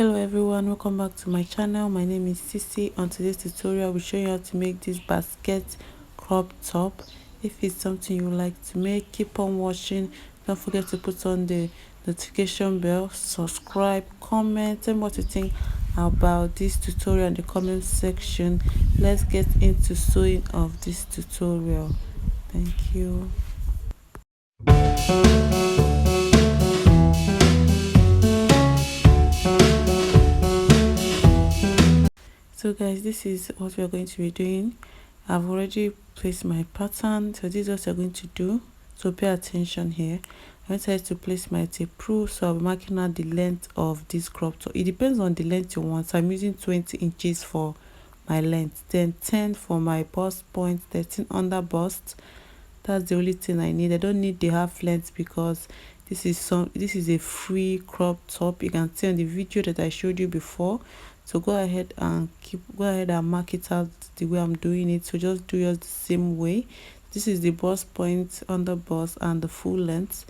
Hello everyone, welcome back to my channel. My name is Sisi. On today's tutorial we'll show you how to make this basket crop top. If it's something you like to make, keep on watching. Don't forget to put on the notification bell, subscribe, comment, and what you think about this tutorial in the comment section. Let's get into sewing of this tutorial. Thank you. So guys, this is what we're going to be doing. I've already placed my pattern, so this is what you're going to do. So pay attention here. I'm going to place my tape rule, so I'll be marking out the length of this crop top. It depends on the length you want. So I'm using 20 inches for my length, then 10 for my bust point, 13 under bust. That's the only thing I need. I don't need the half length because this is a free crop top. You can see on the video that I showed you before. So go ahead and mark it out the way I'm doing it. So just do yours the same way. This is the bust point, under bust, and the full length.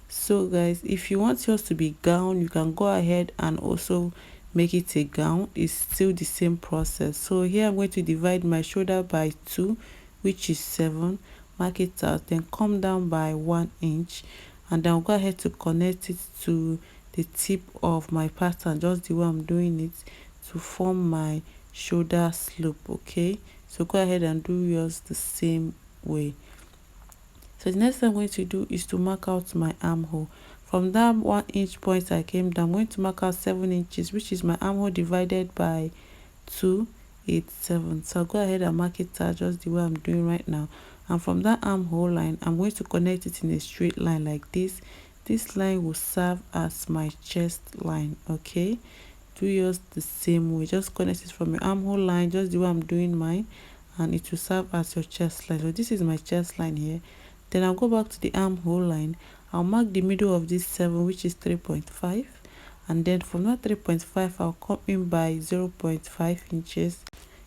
So guys, if you want yours to be gown, you can go ahead and also make it a gown. It's still the same process. So here I'm going to divide my shoulder by 2, which is 7. Mark it out, then come down by 1 inch, and then I'll go ahead to connect it to the tip of my pattern, just the way I'm doing it, to form my shoulder slope. Okay, so go ahead and do yours the same way. So the next thing I'm going to do is to mark out my armhole. From that 1 inch point I came down, I'm going to mark out 7 inches, which is my armhole divided by 2, 8, 7. So I'll go ahead and mark it out just the way I'm doing right now. And from that armhole line, I'm going to connect it in a straight line like this. This line will serve as my chest line. Okay, do yours the same way. Just connect it from your armhole line just the way I'm doing mine, and it will serve as your chest line. So this is my chest line here. Then I'll go back to the armhole line. I'll mark the middle of this 7, which is 3.5, and then from that 3.5 I'll come in by 0.5 inches.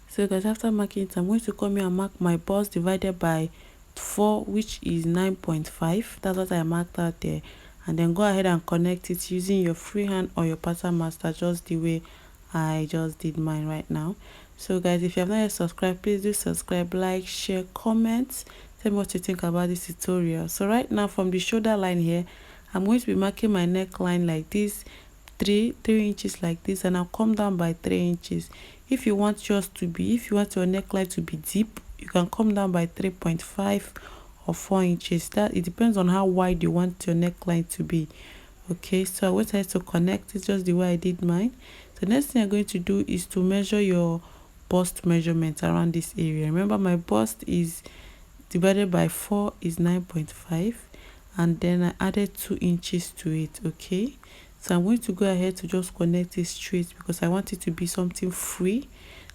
So guys, after marking it, I'm going to come here and mark my bust divided by 4, which is 9.5. That's what I marked out there. And then go ahead and connect it using your freehand or your pattern master, just the way I just did mine right now. So guys, if you have not yet subscribed, please do subscribe, like, share, comment. Tell me what you think about this tutorial. So right now, from the shoulder line here, I'm going to be marking my neckline like this, 3 inches like this, and I'll come down by 3 inches. If you want your neckline to be deep, you can come down by 3.5 or 4 inches. That it depends on how wide you want your neckline to be. Okay, so I went ahead to connect it just the way I did mine. The next thing I'm going to do is to measure your bust measurement around this area. Remember, my bust is divided by 4 is 9.5, and then I added 2 inches to it. Okay, so I'm going to go ahead to just connect it straight because I want it to be something free,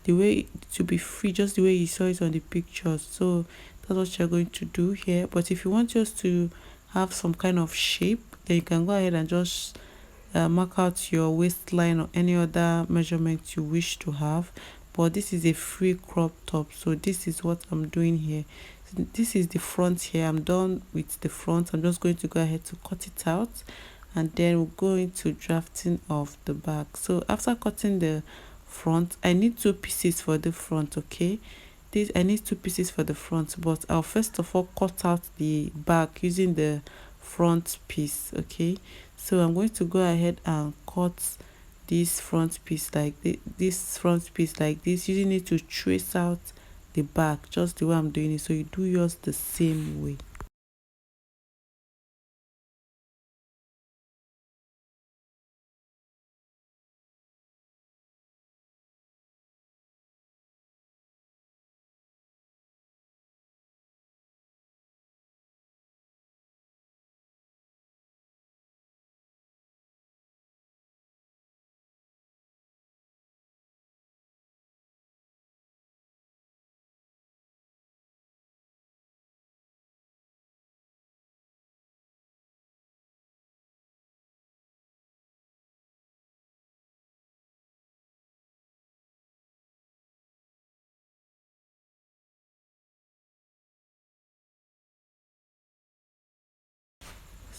the way to be free, just the way you saw it on the pictures. So that's what you're going to do here. But if you want just to have some kind of shape, then you can go ahead and just mark out your waistline or any other measurement you wish to have. But this is a free crop top, so this is what I'm doing here. So this is the front here. I'm done with the front. I'm just going to go ahead to cut it out, and then we'll go into drafting of the back. So after cutting the front, I need 2 pieces for the front. Okay, I need 2 pieces for the front, but I'll first of all cut out the back using the front piece. Okay, so I'm going to go ahead and cut this front piece like this, using it to trace out the back, just the way I'm doing it. So you do yours the same way.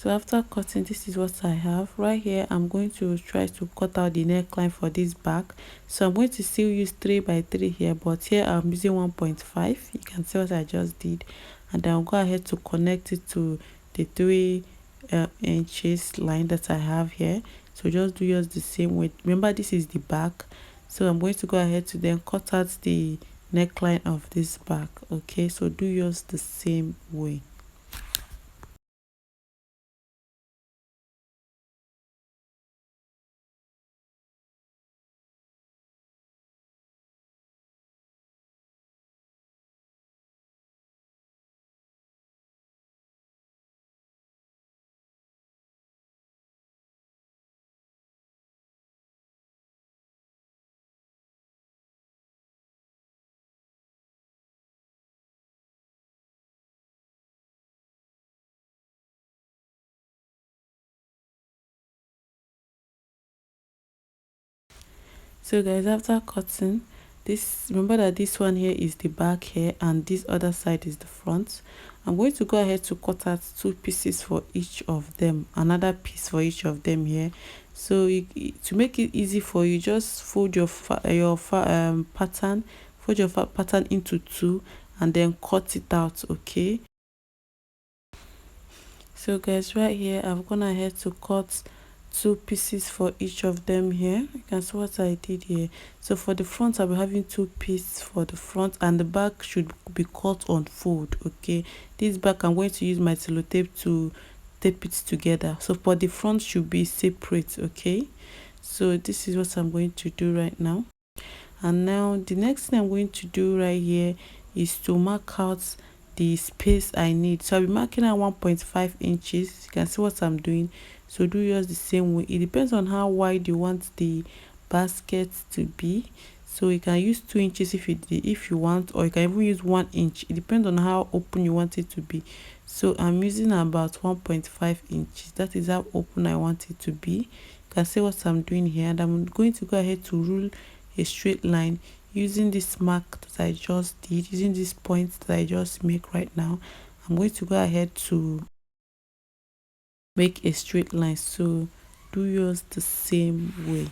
So after cutting, this is what I have right here. I'm going to try to cut out the neckline for this back, so I'm going to still use 3 by 3 here, but here I'm using 1.5. You can see what I just did, and then I'll go ahead to connect it to the 3 inches line that I have here. So just do yours the same way. Remember, this is the back, so I'm going to go ahead to then cut out the neckline of this back. Okay, so do yours the same way. So guys, after cutting this, remember that this one here is the back here and this other side is the front. I'm going to go ahead to cut out 2 pieces for each of them, another piece for each of them here. So to make it easy for you, just fold your pattern, fold your pattern into 2 and then cut it out. Okay, so guys, right here I've gone ahead to cut 2 pieces for each of them here. You can see what I did here. So for the front, I'll be having 2 pieces for the front, and the back should be cut on fold. Okay, this back I'm going to use my sellotape to tape it together, so for the front should be separate. Okay, so this is what I'm going to do right now. And now the next thing I'm going to do right here is to mark out the space I need. So I'll be marking at 1.5 inches. You can see what I'm doing, so do yours the same way. It depends on how wide you want the basket to be, so you can use 2 inches if you want, or you can even use 1 inch. It depends on how open you want it to be. So I'm using about 1.5 inches. That is how open I want it to be. You can see what I'm doing here, and I'm going to go ahead to rule a straight line using this mark that I just did, using this point that I just make right now. I'm going to go ahead to make a straight line, so do yours the same way.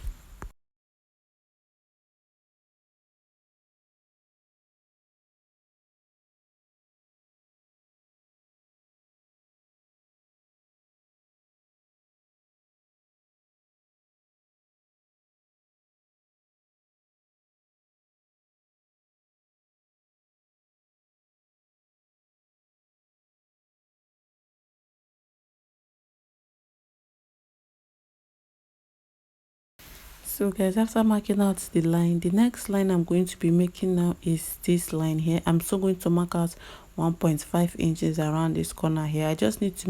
So guys, after marking out the line, the next line I'm going to be making now is this line here. I'm still going to mark out 1.5 inches around this corner here. I just need to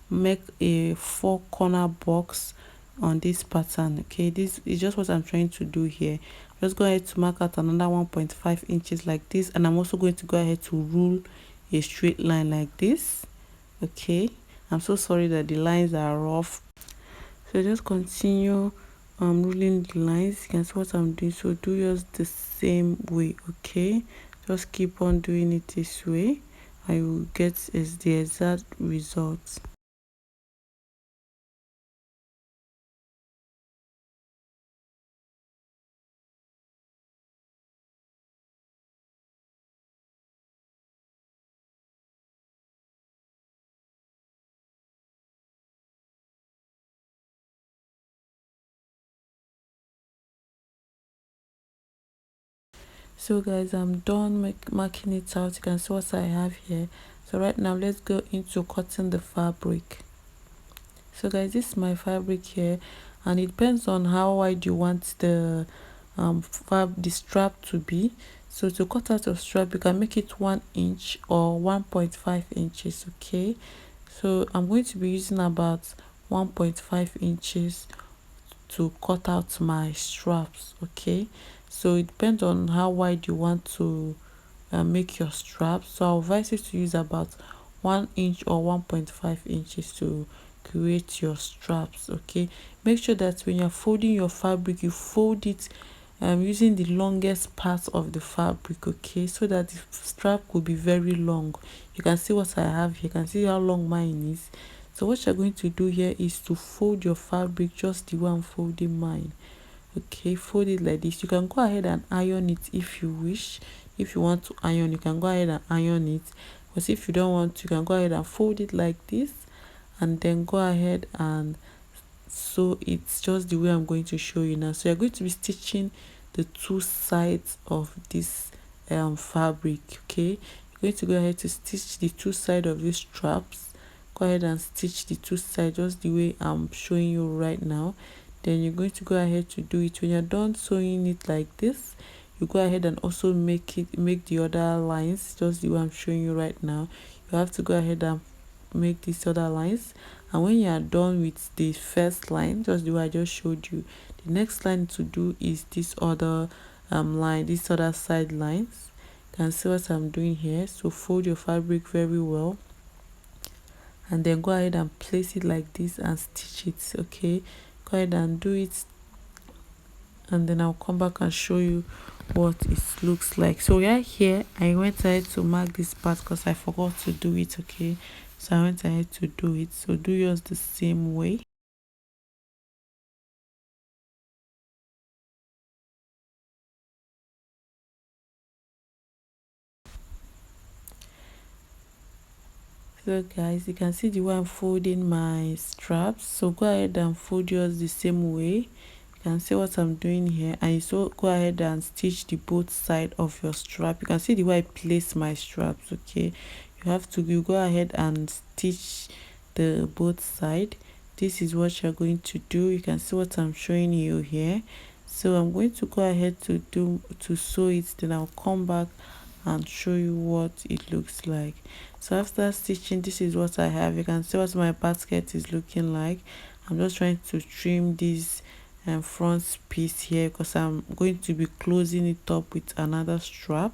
make a 4 corner box on this pattern. Okay, this is just what I'm trying to do here. Just go ahead to mark out another 1.5 inches like this, and I'm also going to go ahead to rule a straight line like this. Okay, I'm so sorry that the lines are rough, so just continue ruling the lines. You can see what I'm doing, so do yours the same way. Okay, just keep on doing it this way, and you will get the exact result. So guys, I'm done marking it out. You can see what I have here. So right now let's go into cutting the fabric. So guys, this is my fabric here, and it depends on how wide you want the strap to be. So to cut out a strap, you can make it 1 inch or 1.5 inches. Okay, so I'm going to be using about 1.5 inches to cut out my straps. Okay, so it depends on how wide you want to make your straps. So I'll advise you to use about 1 inch or 1.5 inches to create your straps. Okay, make sure that when you're folding your fabric, you fold it using the longest part of the fabric. Okay, so that the strap will be very long. You can see what I have here. You can see how long mine is. So what you're going to do here is to fold your fabric just the way I'm folding mine. Okay, fold it like this. You can go ahead and iron it if you wish. If you want to iron, you can go ahead and iron it, but if you don't want to, you can go ahead and fold it like this, and then go ahead and sew it just the way I'm going to show you now. So you're going to be stitching the two sides of this fabric. Okay, you're going to go ahead to stitch the two sides of these straps. Go ahead and stitch the two sides just the way I'm showing you right now. Then you're going to go ahead to do it. When you're done sewing it like this, you go ahead and also make the other lines just the way I'm showing you right now. You have to go ahead and make these other lines, and when you are done with the first line just the way I just showed you, the next line to do is this other line, these other side lines. You can see what I'm doing here. So fold your fabric very well, and then go ahead and place it like this and stitch it. Okay, go ahead and do it, and then I'll come back and show you what it looks like. So right here I went ahead to mark this part because I forgot to do it. Okay, so I went ahead to do it. So do yours the same way. So guys, you can see the way I'm folding my straps. So go ahead and fold yours the same way. You can see what I'm doing here, and so go ahead and stitch the both side of your strap. You can see the way I place my straps. Okay, you go ahead and stitch the both side. This is what you're going to do. You can see what I'm showing you here. So I'm going to go ahead to sew it, then I'll come back and show you what it looks like. So after stitching, this is what I have. You can see what my basket is looking like. I'm just trying to trim this front piece here because I'm going to be closing it up with another strap.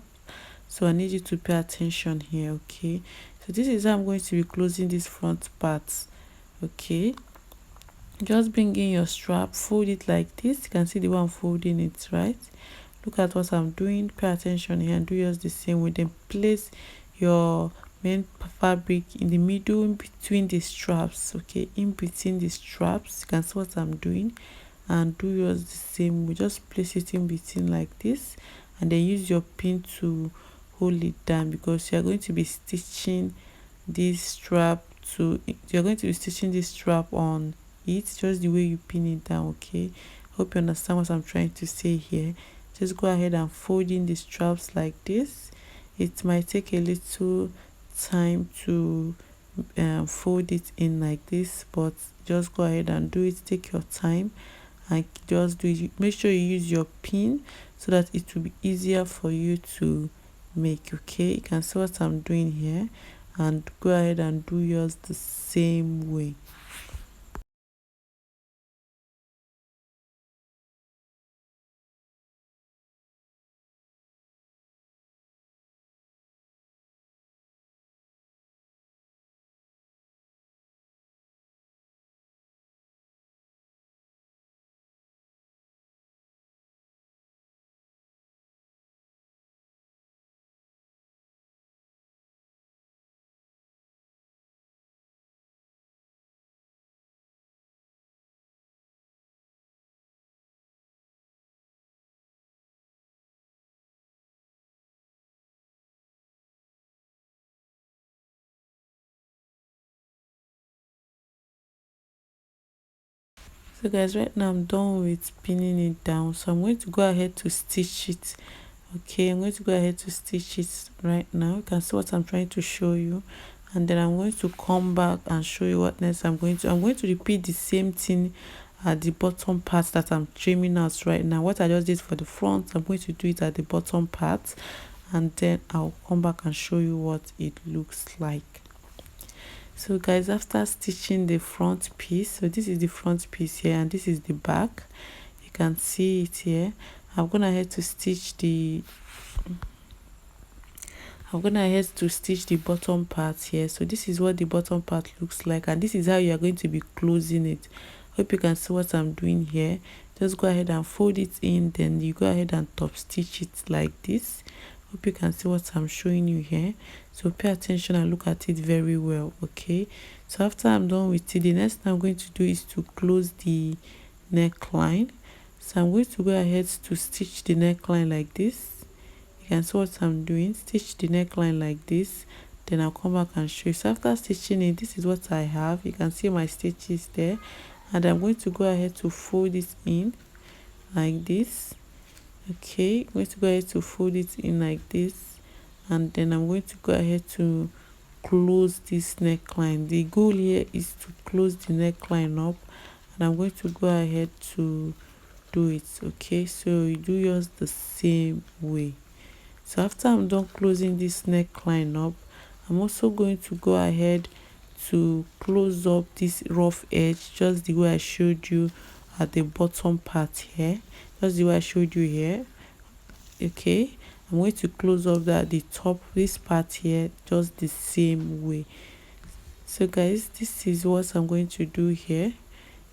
So I need you to pay attention here. Okay, so this is how I'm going to be closing this front part. Okay, just bring in your strap, fold it like this. You can see the way I'm folding it, right? Look at what I'm doing, pay attention here, and do yours the same way. Then place your main fabric in the middle, in between the straps. Okay, in between the straps, you can see what I'm doing, and do yours the same way. Just place it in between like this, and then use your pin to hold it down, because you're going to be stitching this strap on it just the way you pin it down. Okay, hope you understand what I'm trying to say here. Just go ahead and fold in the straps like this. It might take a little time to fold it in like this, but just go ahead and do it. Take your time and just do it. Make sure you use your pin so that it will be easier for you to make. Okay, you can see what I'm doing here, and go ahead and do yours the same way. So guys, right now I'm done with pinning it down, so I'm going to go ahead to stitch it. Okay, I'm going to go ahead to stitch it right now. You can see what I'm trying to show you, and then I'm going to come back and show you what next I'm going to repeat the same thing at the bottom part that I'm trimming out right now. What I just did for the front, I'm going to do it at the bottom part, and then I'll come back and show you what it looks like. So guys, after stitching the front piece, so this is the front piece here, and this is the back. You can see it here. I'm gonna head to stitch the bottom part here. So this is what the bottom part looks like, and this is how you are going to be closing it. Hope you can see what I'm doing here. Just go ahead and fold it in, then you go ahead and top stitch it like this. Hope you can see what I'm showing you here. So pay attention and look at it very well. Okay, so after I'm done with it, the next thing I'm going to do is to close the neckline. So I'm going to go ahead to stitch the neckline like this. You can see what I'm doing. Stitch the neckline like this, then I'll come back and show you. So after stitching it, this is what I have. You can see my stitches there, and I'm going to go ahead to fold it in like this. Okay, I'm going to go ahead to fold it in like this, and then I'm going to go ahead to close this neckline. The goal here is to close the neckline up, and I'm going to go ahead to do it. Okay, so you do yours the same way. So after I'm done closing this neckline up, I'm also going to go ahead to close up this rough edge just the way I showed you at the bottom part here, just the way I showed you here. Okay, I'm going to close up that the top, this part here, just the same way. So guys, this is what I'm going to do here.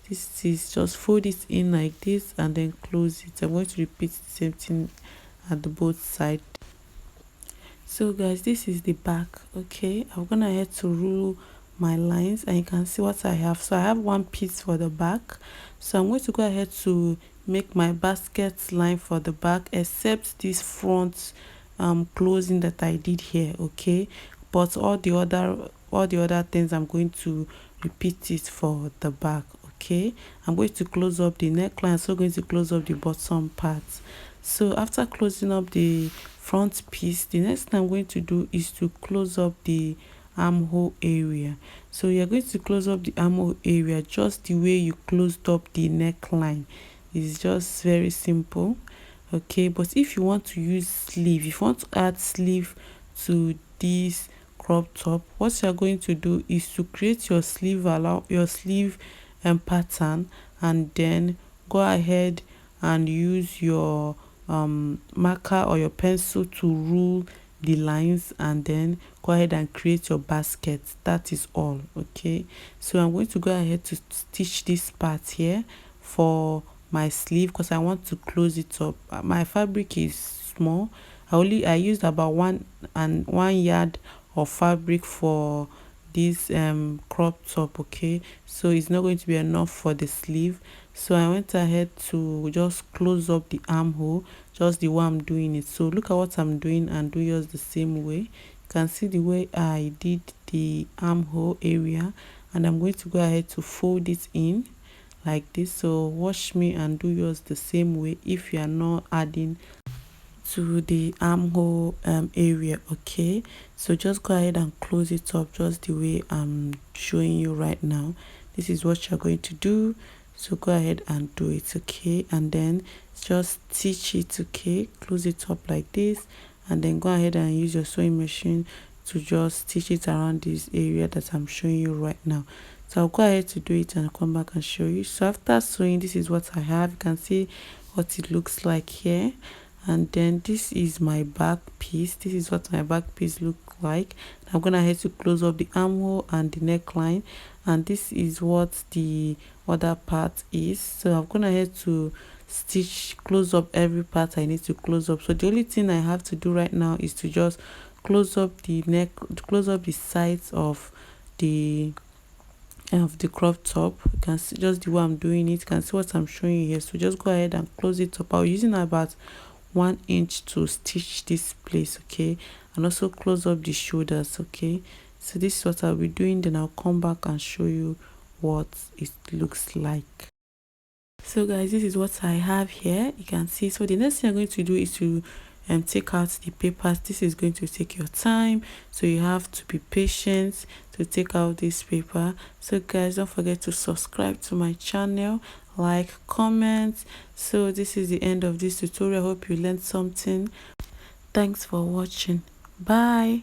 This is just fold it in like this and then close it. I'm going to repeat the same thing at the both sides. So guys, this is the back. Okay, I'm gonna head to rule my lines, and you can see what I have. So I have one piece for the back, so I'm going to go ahead to make my basket line for the back, except this front closing that I did here. Okay, but all the other things I'm going to repeat it for the back. Okay, I'm going to close up the neckline, so going to close up the bottom part. So after closing up the front piece, the next thing I'm going to do is to close up the armhole area. So you're going to close up the armhole area just the way you closed up the neckline. It's just very simple. Okay, but if you want to use sleeve, if you want to add sleeve to this crop top, what you're going to do is to create your sleeve pattern, and then go ahead and use your marker or your pencil to rule the lines, and then go ahead and create your basket. That is all. Okay, so I'm going to go ahead to stitch this part here for my sleeve because I want to close it up. My fabric is small. I used about 1 yard of fabric for this crop top. Okay, so it's not going to be enough for the sleeve, so I went ahead to just close up the armhole just the way I'm doing it. So look at what I'm doing and do yours the same way. You can see the way I did the armhole area, and I'm going to go ahead to fold it in like this. So watch me and do yours the same way if you are not adding to the armhole area. Okay, so just go ahead and close it up just the way I'm showing you right now. This is what you're going to do, so go ahead and do it. Okay, and then just stitch it. Okay, close it up like this, and then go ahead and use your sewing machine to just stitch it around this area that I'm showing you right now. So I'll go ahead to do it and come back and show you. So after sewing, this is what I have. You can see what it looks like here, and then this is my back piece. This is what my back piece look like. I'm gonna head to close up the armhole and the neckline, and this is what the other part is. So I'm gonna head to close up every part I need to close up. So the only thing I have to do right now is to just close up the neck, close up the sides of the crop top. You can see just the way I'm doing it. You can see what I'm showing you here. So just go ahead and close it up. I was using about 1 inch to stitch this place. Okay, and also close up the shoulders. Okay, so this is what I'll be doing, then I'll come back and show you what it looks like. So guys, this is what I have here. You can see. So the next thing I'm going to do is to take out the papers. This is going to take your time, so you have to be patient to take out this paper. So guys, don't forget to subscribe to my channel, like, comment. So this is the end of this tutorial. I hope you learned something. Thanks for watching. Bye.